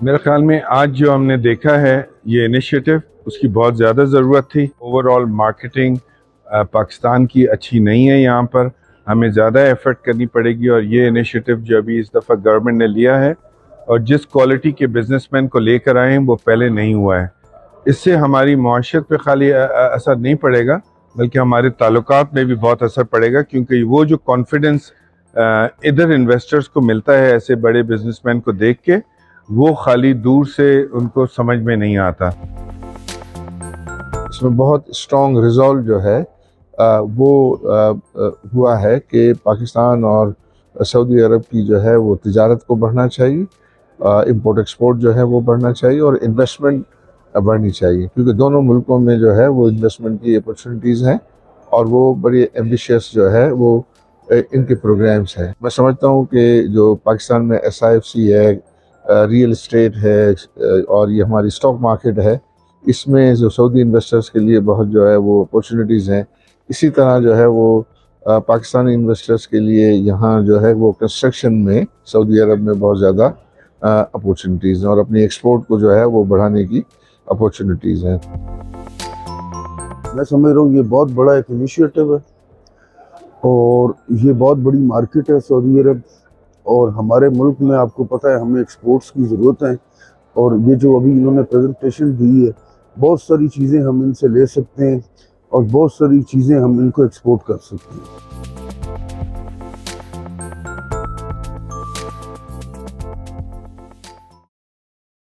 मेरे ख्याल में आज जो हमने देखा है ये इनिशिएटिव, उसकी बहुत ज़्यादा ज़रूरत थी। ओवरऑल मार्केटिंग पाकिस्तान की अच्छी नहीं है, यहाँ पर हमें ज़्यादा एफर्ट करनी पड़ेगी। और ये इनिशिएटिव जो अभी इस दफ़ा गवर्नमेंट ने लिया है और जिस क्वालिटी के बिजनेसमैन को लेकर आए हैं वो पहले नहीं हुआ है। इससे हमारी मुआशरत पे खाली असर नहीं पड़ेगा, बल्कि हमारे ताल्लुकात में भी बहुत असर पड़ेगा, क्योंकि वो जो कॉन्फिडेंस इधर इन्वेस्टर्स को मिलता है ऐसे बड़े बिजनेसमैन को देख के, वो खाली दूर से उनको समझ में नहीं आता। इसमें बहुत स्ट्रॉन्ग रिजॉल्व जो है वो हुआ है कि पाकिस्तान और सऊदी अरब की जो है वो तिजारत को बढ़ना चाहिए, इंपोर्ट एक्सपोर्ट जो है वो बढ़ना चाहिए और इन्वेस्टमेंट बढ़नी चाहिए, क्योंकि दोनों मुल्कों में जो है वो इन्वेस्टमेंट की अपॉर्चुनिटीज़ हैं और वो बड़ी एम्बिशियस जो है वो इनके प्रोग्राम्स हैं। मैं समझता हूँ कि जो पाकिस्तान में SIFC है, रियल इस्टेट है और ये हमारी स्टॉक मार्केट है, इसमें जो सऊदी इन्वेस्टर्स के लिए बहुत जो है वो अपॉर्चुनिटीज़ हैं। इसी तरह जो है वो पाकिस्तानी इन्वेस्टर्स के लिए यहाँ जो है वो कंस्ट्रक्शन में सऊदी अरब में बहुत ज़्यादा अपॉर्चुनिटीज़ हैं और अपनी एक्सपोर्ट को जो है वो बढ़ाने की अपॉर्चुनिटीज़ हैं। मैं समझ रहा हूँ ये बहुत बड़ा एक इनिशिएटिव है और ये बहुत बड़ी मार्केट है सऊदी अरब, और हमारे मुल्क में आपको पता है हमें एक्सपोर्ट्स की ज़रूरत है। और ये जो अभी इन्होंने प्रेजेंटेशन दी है, बहुत सारी चीज़ें हम इनसे ले सकते हैं और बहुत सारी चीज़ें हम इनको एक्सपोर्ट कर सकते हैं।